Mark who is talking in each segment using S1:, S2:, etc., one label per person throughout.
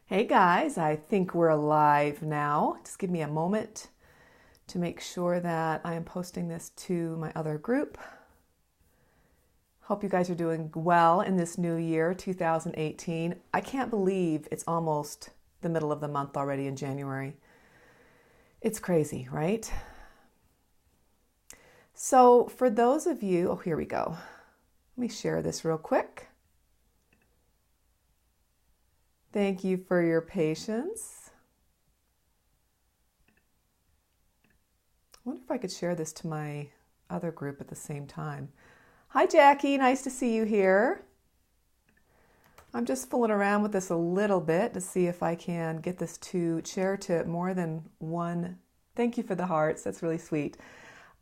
S1: Hey guys, I think we're live now. Just give me a moment to make sure that I am posting this to my other group. Hope you guys are doing well in this new year, 2018. I can't believe it's almost the middle of the month already in January. It's crazy, right? So for those of you, oh, here we go. Let me share this real quick. Thank you for your patience. I wonder if I could share this to my other group at the same time. Hi, Jackie. Nice to see you here. I'm just fooling around with this a little bit to see if I can get this to share to more than one. Thank you for the hearts. That's really sweet.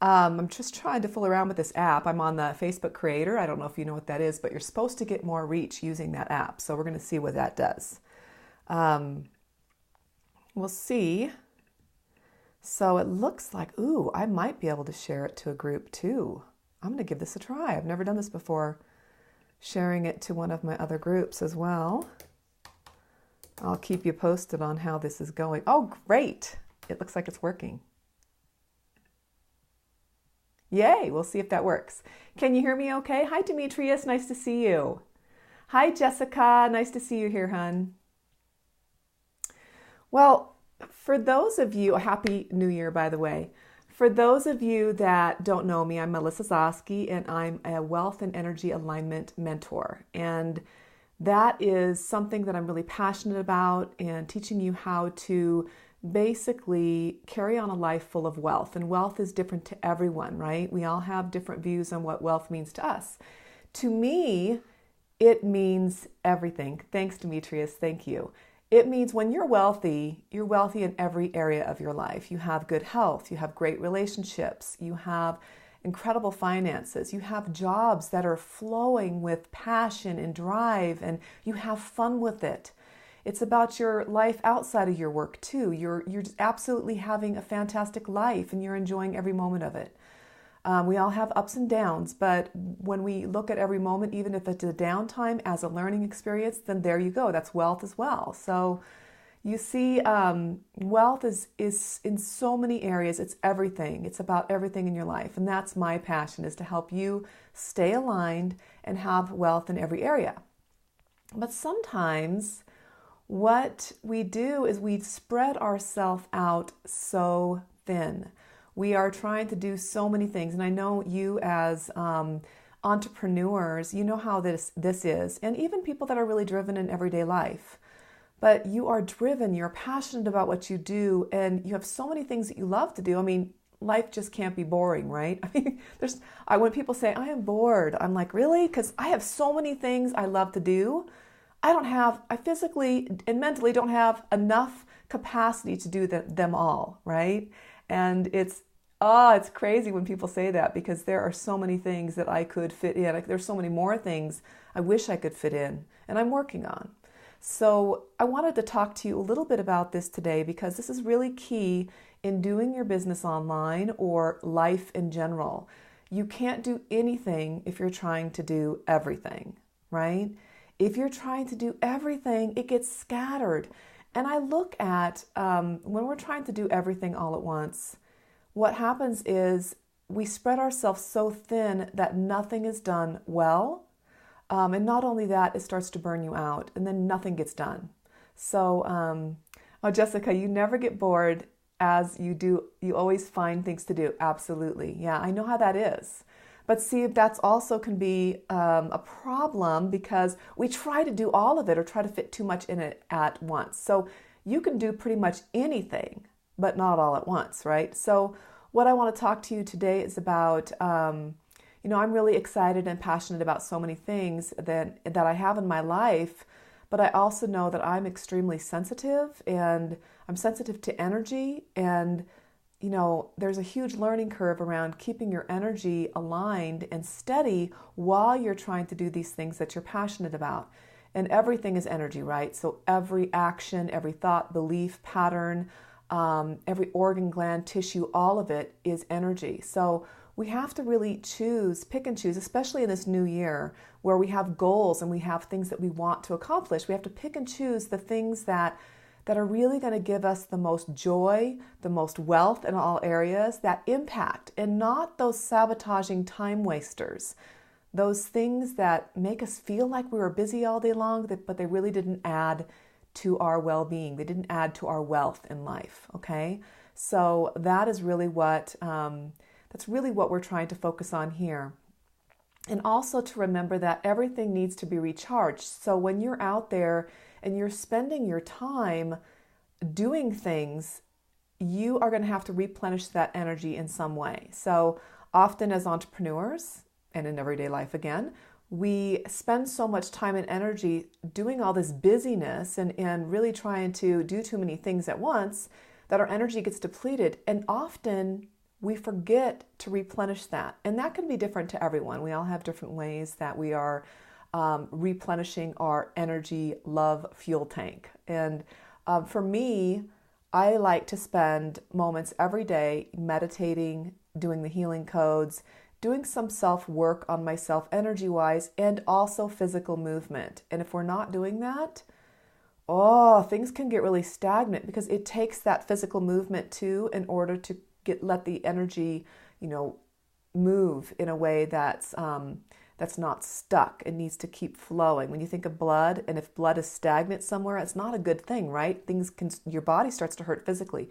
S1: I'm just trying to fool around with this app. I'm on the Facebook Creator. I don't know if you know what that is, but you're supposed to get more reach using that app. So we're going to see what that does. We'll see. So it looks like, ooh, I might be able to share it to a group too. I'm going to give this a try. I've never done this before. Sharing it to one of my other groups as well. I'll keep you posted on how this is going. Oh, great. It looks like it's working. Yay, we'll see if that works. Can you hear me okay? Hi, Demetrius, nice to see you. Hi, Jessica, nice to see you here, hon. Well, for those of you, Happy New Year, by the way. For those of you that don't know me, I'm Melissa Zoske, and I'm a wealth and energy alignment mentor. And that is something that I'm really passionate about, and teaching you how to basically carry on a life full of wealth. And wealth is different to everyone, right? We all have different views on what wealth means to us. To me, it means everything. Thanks, Demetrius. Thank you. It means when you're wealthy in every area of your life. You have good health, you have great relationships, you have incredible finances, you have jobs that are flowing with passion and drive, and you have fun with it. It's about your life outside of your work too. You're just absolutely having a fantastic life and you're enjoying every moment of it. We all have ups and downs, but when we look at every moment, even if it's a downtime as a learning experience, then there you go. That's wealth as well. So you see, wealth is in so many areas. It's everything. It's about everything in your life. And that's my passion, is to help you stay aligned and have wealth in every area. But sometimes what we do is we spread ourselves out so thin. We are trying to do so many things. And I know you as entrepreneurs, you know how this is. And even people that are really driven in everyday life. But you are driven, you're passionate about what you do, and you have so many things that you love to do. I mean, life just can't be boring, right? I mean, when people say, I am bored, I'm like, really? Because I have so many things I love to do. I physically and mentally don't have enough capacity to do them all, right? And it's crazy when people say that, because there are so many thing that I could fit in. There's so many more things I wish I could fit in, and I'm working on. So I wanted to talk to you a little bit about this today, because this is really key in doing your business online or life in general. You can't do anything if you're trying to do everything, right? If you're trying to do everything, it gets scattered. And I look at when we're trying to do everything all at once, what happens is we spread ourselves so thin that nothing is done well. And not only that, it starts to burn you out, and then nothing gets done. So, Jessica, you never get bored as you do. You always find things to do. Absolutely. Yeah, I know how that is. But see, that's also can be a problem, because we try to do all of it or try to fit too much in it at once. So you can do pretty much anything, but not all at once, right? So what I want to talk to you today is about, I'm really excited and passionate about so many things that I have in my life, but I also know that I'm extremely sensitive, and I'm sensitive to energy, and there's a huge learning curve around keeping your energy aligned and steady while you're trying to do these things that you're passionate about. And everything is energy, right? So every action, every thought, belief, pattern, every organ, gland, tissue, all of it is energy. So we have to really pick and choose, especially in this new year where we have goals and we have things that we want to accomplish. We have to pick and choose the things that are really going to give us the most joy, the most wealth in all areas, that impact, and not those sabotaging time wasters, those things that make us feel like we were busy all day long, but they really didn't add to our well-being. They didn't add to our wealth in life, okay? So that is really what we're trying to focus on here. And also to remember that everything needs to be recharged. So when you're out there and you're spending your time doing things, you are going to have to replenish that energy in some way. So often as entrepreneurs, and in everyday life again, we spend so much time and energy doing all this busyness and really trying to do too many things at once that our energy gets depleted. And often we forget to replenish that. And that can be different to everyone. We all have different ways that we are replenishing our energy love fuel tank. And for me, I like to spend moments every day meditating, doing the healing codes, doing some self-work on myself energy-wise, and also physical movement. And if we're not doing that, things can get really stagnant because it takes that physical movement too in order to let the energy, move in a way that's not stuck. It needs to keep flowing. When you think of blood, and if blood is stagnant somewhere, it's not a good thing, right? Your body starts to hurt physically.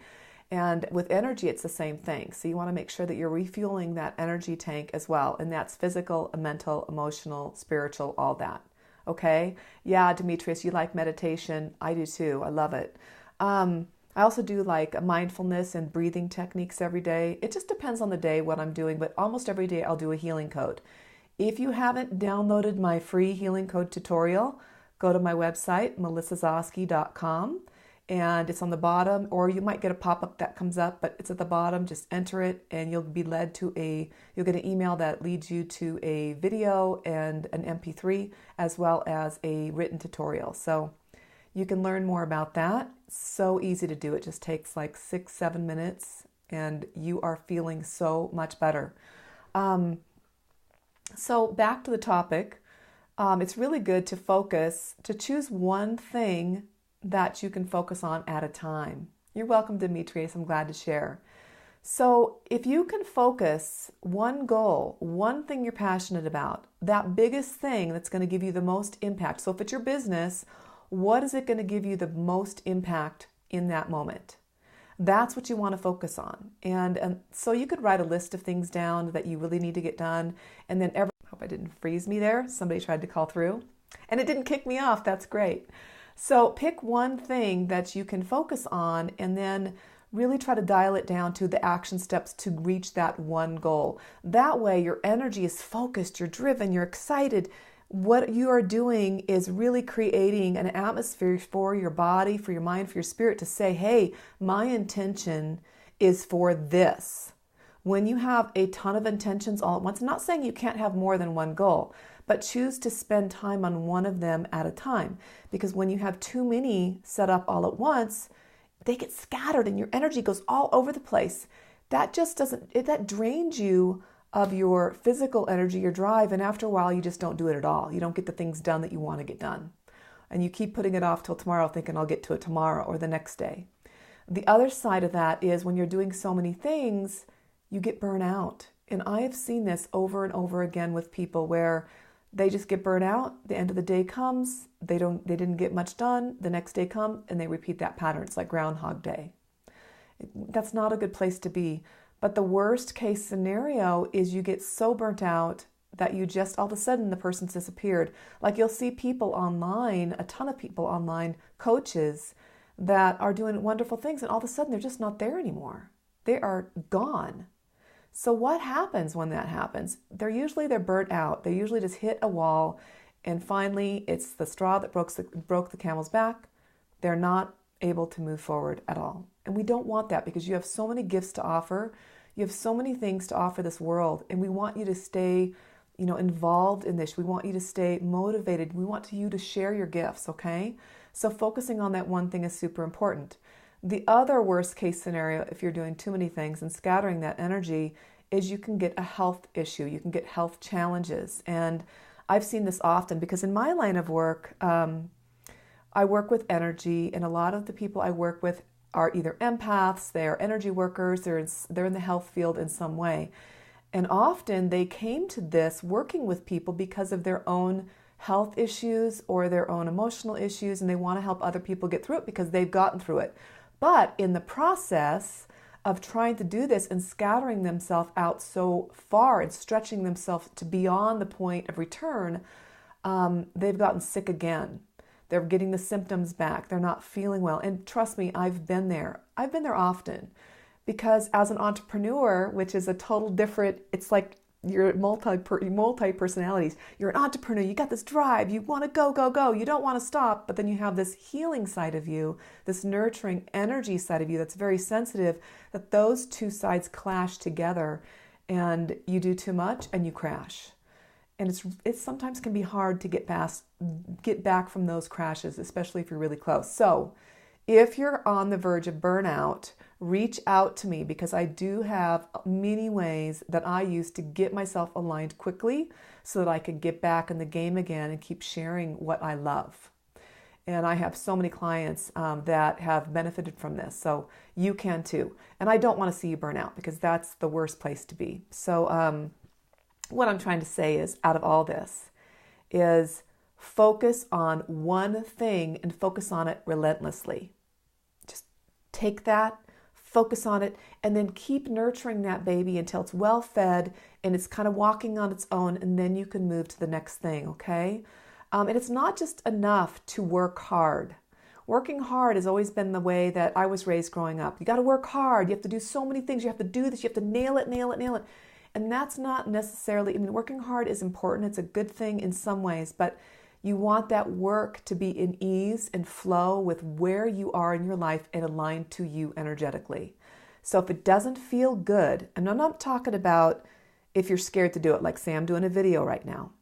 S1: And with energy, it's the same thing. So you want to make sure that you're refueling that energy tank as well. And that's physical, mental, emotional, spiritual, all that. Okay? Yeah, Demetrius, you like meditation. I do too. I love it. I also do like mindfulness and breathing techniques every day. It just depends on the day what I'm doing, but almost every day I'll do a healing code. If you haven't downloaded my free healing code tutorial, go to my website, melissazoske.com. And it's on the bottom, or you might get a pop-up that comes up, but it's at the bottom. Just enter it and you'll get an email that leads you to a video and an MP3 as well as a written tutorial. So you can learn more about that. So easy to do. It just takes like 6-7 minutes and you are feeling so much better. So back to the topic. It's really good to choose one thing that you can focus on at a time. You're welcome, Demetrius. I'm glad to share. So if you can focus one goal, one thing you're passionate about, that biggest thing that's going to give you the most impact. So if it's your business, what is it going to give you the most impact in that moment? That's what you want to focus on. And so you could write a list of things down that you really need to get done. And then hope I didn't freeze me there. Somebody tried to call through and it didn't kick me off. That's great. So pick one thing that you can focus on and then really try to dial it down to the action steps to reach that one goal. That way your energy is focused, you're driven, you're excited. What you are doing is really creating an atmosphere for your body, for your mind, for your spirit to say, hey, my intention is for this. When you have a ton of intentions all at once, I'm not saying you can't have more than one goal, but choose to spend time on one of them at a time. Because when you have too many set up all at once, they get scattered and your energy goes all over the place. That drains you of your physical energy, your drive, and after a while you just don't do it at all. You don't get the things done that you want to get done. And you keep putting it off till tomorrow thinking I'll get to it tomorrow or the next day. The other side of that is when you're doing so many things, you get burnt out. And I have seen this over and over again with people where they just get burnt out. The end of the day comes, they didn't get much done. The next day comes and they repeat that pattern. It's like Groundhog Day. That's not a good place to be. But the worst case scenario is you get so burnt out that you just all of a sudden the person's disappeared. Like you'll see people online, a ton of people online, coaches that are doing wonderful things, and all of a sudden they're just not there anymore. They are gone. So what happens when that happens? They're burnt out. They usually just hit a wall, and finally it's the straw that broke the camel's back. They're not able to move forward at all. And we don't want that because you have so many gifts to offer. You have so many things to offer this world, and we want you to stay, involved in this. We want you to stay motivated. We want you to share your gifts, okay? So focusing on that one thing is super important. The other worst case scenario, if you're doing too many things and scattering that energy, is you can get a health issue, you can get health challenges. And I've seen this often because in my line of work, I work with energy, and a lot of the people I work with are either empaths, they're energy workers, they're in the health field in some way. And often they came to this working with people because of their own health issues or their own emotional issues, and they want to help other people get through it because they've gotten through it. But in the process of trying to do this and scattering themselves out so far and stretching themselves to beyond the point of return, they've gotten sick again. They're getting the symptoms back. They're not feeling well. And trust me, I've been there. I've been there often because as an entrepreneur, which is a total different, it's like you're multi-personalities. You're an entrepreneur. You got this drive. You want to go, go, go. You don't want to stop. But then you have this healing side of you, this nurturing energy side of you that's very sensitive, that those two sides clash together and you do too much and you crash. And it sometimes can be hard to get back from those crashes, especially if you're really close. So if you're on the verge of burnout, reach out to me because I do have many ways that I use to get myself aligned quickly so that I can get back in the game again and keep sharing what I love. And I have so many clients that have benefited from this. So you can too. And I don't want to see you burn out because that's the worst place to be. So what I'm trying to say is, out of all this, is focus on one thing and focus on it relentlessly. Just take that, focus on it, and then keep nurturing that baby until it's well fed and it's kind of walking on its own, and then you can move to the next thing, okay? And it's not just enough to work hard. Working hard has always been the way that I was raised growing up. You got to work hard. You have to do so many things. You have to do this. You have to nail it, nail it, nail it. And that's not necessarily, I mean, working hard is important. It's a good thing in some ways, but you want that work to be in ease and flow with where you are in your life and aligned to you energetically. So if it doesn't feel good, and I'm not talking about if you're scared to do it, like say I'm doing a video right now.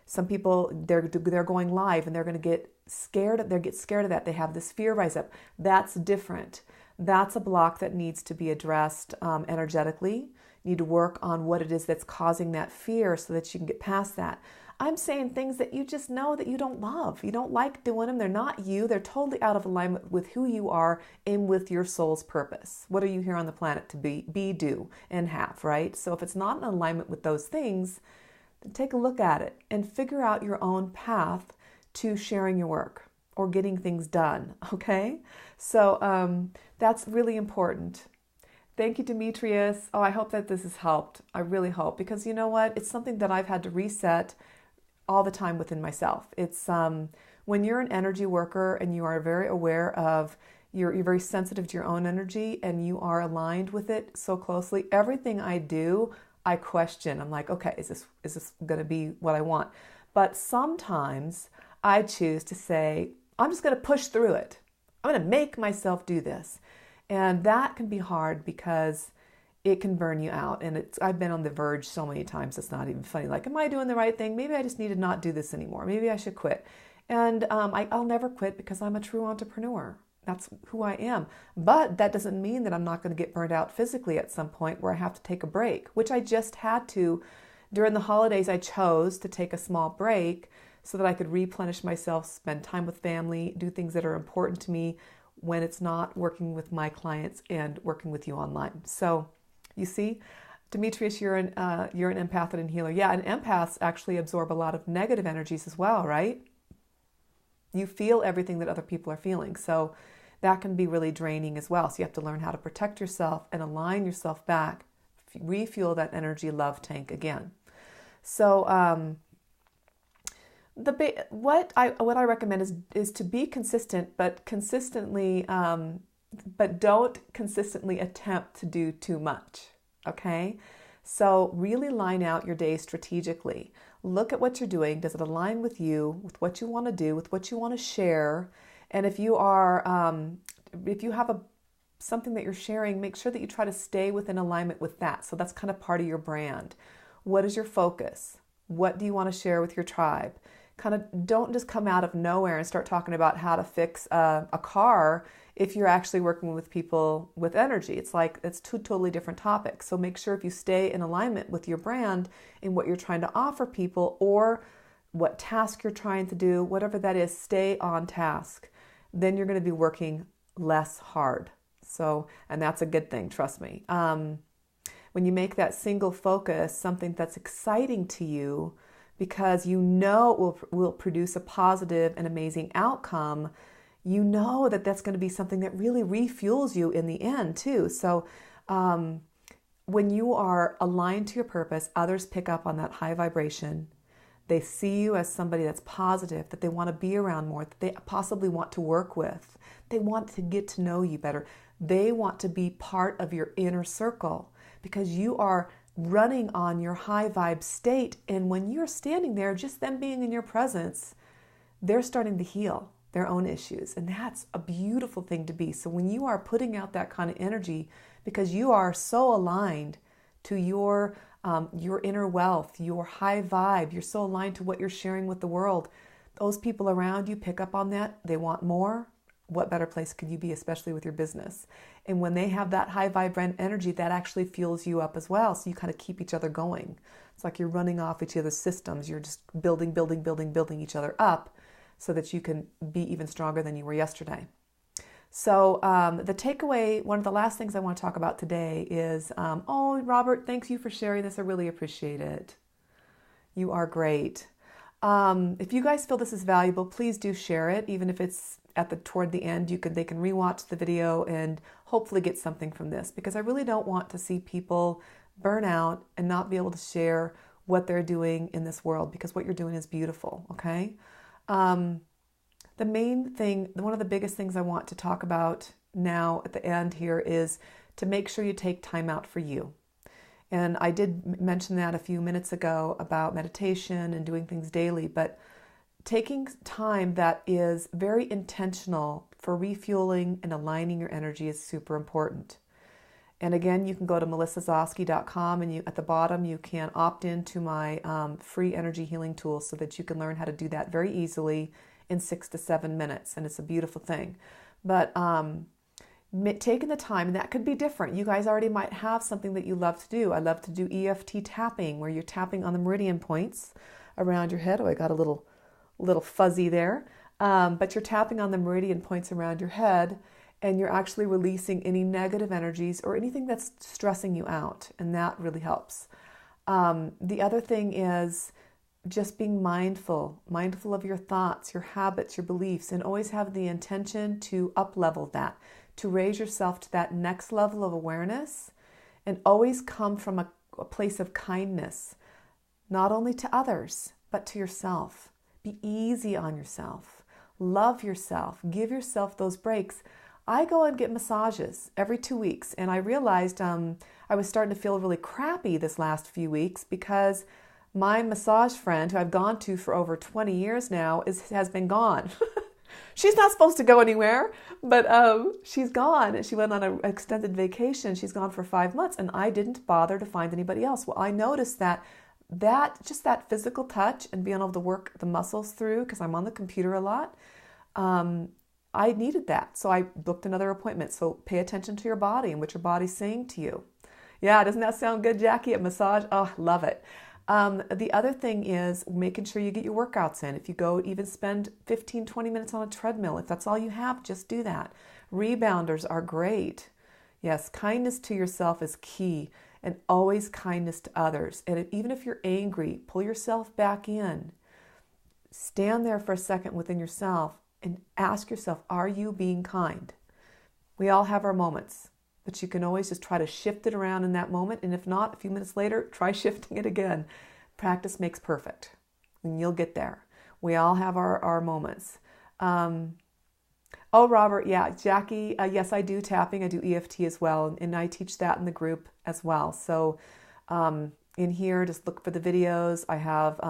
S1: Some people, they're going live and they're going to get scared. They get scared of that. They have this fear rise up. That's different. That's a block that needs to be addressed energetically. You need to work on what it is that's causing that fear so that you can get past that. I'm saying things that you just know that you don't love. You don't like doing them. They're not you. They're totally out of alignment with who you are and with your soul's purpose. What are you here on the planet to be, do, and have, right? So if it's not in alignment with those things, then take a look at it and figure out your own path to sharing your work or getting things done, okay? So that's really important. Thank you, Demetrius. Oh, I hope that this has helped. I really hope, because you know what? It's something that I've had to reset all the time within myself. It's when you're an energy worker and you are very aware of, you're very sensitive to your own energy and you are aligned with it so closely. Everything I do, I question. I'm like, okay, is this going to be what I want? But sometimes I choose to say, I'm just going to push through it. I'm going to make myself do this. And that can be hard because it can burn you out. And I've been on the verge so many times, it's not even funny. Like, am I doing the right thing? Maybe I just need to not do this anymore. Maybe I should quit. And I'll never quit because I'm a true entrepreneur. That's who I am. But that doesn't mean that I'm not going to get burned out physically at some point where I have to take a break, which I just had to. During the holidays, I chose to take a small break so that I could replenish myself, spend time with family, do things that are important to me when it's not working with my clients and working with you online. So you see, Demetrius, you're an empath and a healer. Yeah, and empaths actually absorb a lot of negative energies as well, right? You feel everything that other people are feeling. So that can be really draining as well. So you have to learn how to protect yourself and align yourself back, refuel that energy love tank again. So what I recommend is to be consistent, but don't consistently attempt to do too much. Okay, so really line out your day strategically. Look at what you're doing. Does it align with you, with what you want to do, with what you want to share? And if you have something that you're sharing, make sure that you try to stay within alignment with that. So that's kind of part of your brand. What is your focus? What do you want to share with your tribe? kind of don't just come out of nowhere and start talking about how to fix a car if you're actually working with people with energy. It's like it's two totally different topics. So make sure if you stay in alignment with your brand and what you're trying to offer people or what task you're trying to do, whatever that is, stay on task. Then you're going to be working less hard. So, and that's a good thing, trust me. When you make that single focus something that's exciting to you because you know it will produce a positive and amazing outcome, you know that that's going to be something that really refuels you in the end too. So when you are aligned to your purpose, others pick up on that high vibration. They see you as somebody that's positive, that they want to be around more, that they possibly want to work with. They want to get to know you better. They want to be part of your inner circle because you are running on your high vibe state. And when you're standing there, just them being in your presence, they're starting to heal their own issues. And that's a beautiful thing to be. So when you are putting out that kind of energy, because you are so aligned to your inner wealth, your high vibe, you're so aligned to what you're sharing with the world, those people around you pick up on that. They want more. What better place could you be, especially with your business? And when they have that high vibrant energy, that actually fuels you up as well. So you kind of keep each other going. It's like you're running off each other's systems. You're just building each other up so that you can be even stronger than you were yesterday. So the takeaway, one of the last things I want to talk about today is, oh, Robert, thanks you for sharing this. I really appreciate it. You are great. If you guys feel this is valuable, please do share it. Even if it's toward the end, they can rewatch the video and hopefully get something from this, because I really don't want to see people burn out and not be able to share what they're doing in this world, because what you're doing is beautiful. Okay. The main thing, one of the biggest things I want to talk about now at the end here is to make sure you take time out for you. And I did mention that a few minutes ago about meditation and doing things daily, but taking time that is very intentional for refueling and aligning your energy is super important. And again, you can go to melissazoske.com and at the bottom you can opt into my free energy healing tools so that you can learn how to do that very easily in 6 to 7 minutes. And it's a beautiful thing. But taking the time, and that could be different. You guys already might have something that you love to do. I love to do EFT tapping, where you're tapping on the meridian points around your head. Oh, I got a little fuzzy there. But you're tapping on the meridian points around your head, and you're actually releasing any negative energies or anything that's stressing you out. And that really helps. The other thing is just being mindful of your thoughts, your habits, your beliefs, and always have the intention to up-level that, to raise yourself to that next level of awareness, and always come from a place of kindness, not only to others, but to yourself. Be easy on yourself. Love yourself. Give yourself those breaks. I go and get massages every 2 weeks, and I realized I was starting to feel really crappy this last few weeks because my massage friend, who I've gone to for over 20 years now, has been gone. She's not supposed to go anywhere, but she's gone. She went on an extended vacation. She's gone for 5 months, and I didn't bother to find anybody else. Well, I noticed that just that physical touch and being able to work the muscles through, because I'm on the computer a lot, I needed that. So I booked another appointment. So pay attention to your body and what your body's saying to you. Yeah, doesn't that sound good, Jackie, at massage? Oh, love it. The other thing is making sure you get your workouts in. If you go even spend 15, 20 minutes on a treadmill, if that's all you have, just do that. Rebounders are great. Yes, kindness to yourself is key, and always kindness to others. And even if you're angry, pull yourself back in. Stand there for a second within yourself and ask yourself, are you being kind? We all have our moments, but you can always just try to shift it around in that moment. And if not, a few minutes later, try shifting it again. Practice makes perfect, and you'll get there. We all have our moments. Oh, Robert, yeah, Jackie, yes, I do tapping. I do EFT as well, and I teach that in the group as well. So in here, just look for the videos. I have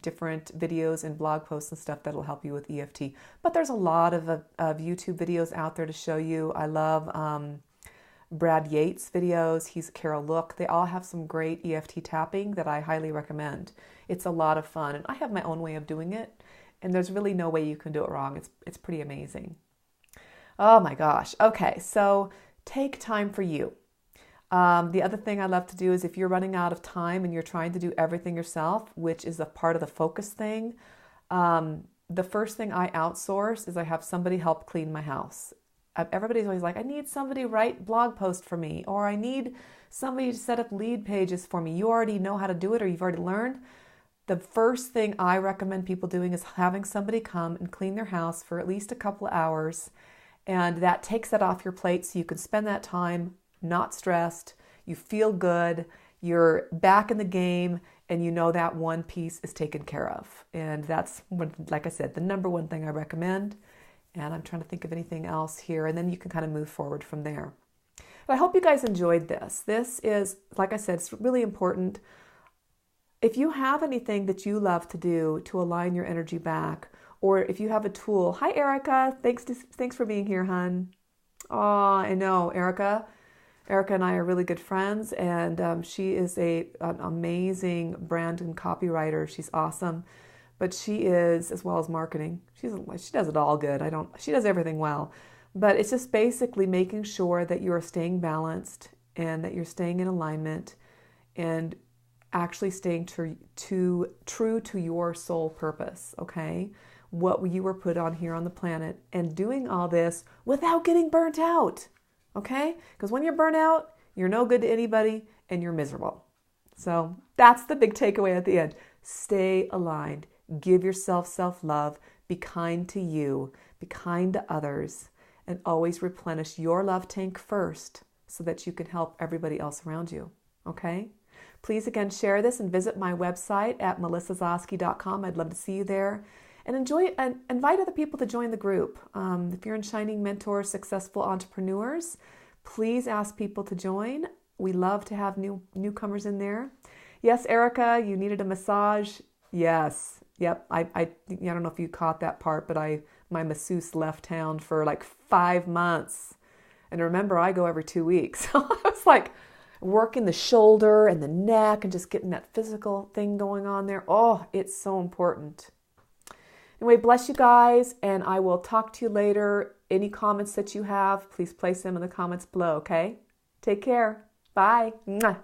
S1: different videos and blog posts and stuff that'll help you with EFT. But there's a lot of YouTube videos out there to show you. I love Brad Yates' videos. He's Carol Look. They all have some great EFT tapping that I highly recommend. It's a lot of fun. And I have my own way of doing it. And there's really no way you can do it wrong. It's pretty amazing. Oh my gosh. Okay, so take time for you. The other thing I love to do is if you're running out of time and you're trying to do everything yourself, which is a part of the focus thing, the first thing I outsource is I have somebody help clean my house. Everybody's always like, I need somebody to write blog posts for me, or I need somebody to set up lead pages for me. You already know how to do it, or you've already learned. The first thing I recommend people doing is having somebody come and clean their house for at least a couple of hours. And that takes that off your plate so you can spend that time not stressed. You feel good. You're back in the game and you know that one piece is taken care of. And that's, like I said, the number one thing I recommend. And I'm trying to think of anything else here. And then you can kind of move forward from there. But I hope you guys enjoyed this. This is, like I said, it's really important. If you have anything that you love to do to align your energy back, or if you have a tool, hi Erica, thanks for being here, hon. Oh, I know, Erica. Erica and I are really good friends, and she is an amazing brand and copywriter. She's awesome, but she is, as well as marketing. She does it all good. She does everything well, but it's just basically making sure that you are staying balanced and that you're staying in alignment and actually staying true to your soul purpose, okay? What you were put on here on the planet, and doing all this without getting burnt out, okay? Because when you're burnt out, you're no good to anybody and you're miserable. So that's the big takeaway at the end. Stay aligned. Give yourself self-love. Be kind to you. Be kind to others. And always replenish your love tank first so that you can help everybody else around you, okay? Please, again, share this and visit my website at melissazoske.com. I'd love to see you there. And enjoy and invite other people to join the group. If you're in Shining Mentors, Successful Entrepreneurs, please ask people to join. We love to have newcomers in there. Yes, Erica, you needed a massage. Yes. Yep. I don't know if you caught that part, but my masseuse left town for like 5 months. And remember, I go every 2 weeks. So I was like working the shoulder and the neck and just getting that physical thing going on there. Oh, it's so important. Anyway, bless you guys, and I will talk to you later. Any comments that you have, please place them in the comments below, okay? Take care. Bye. Mwah.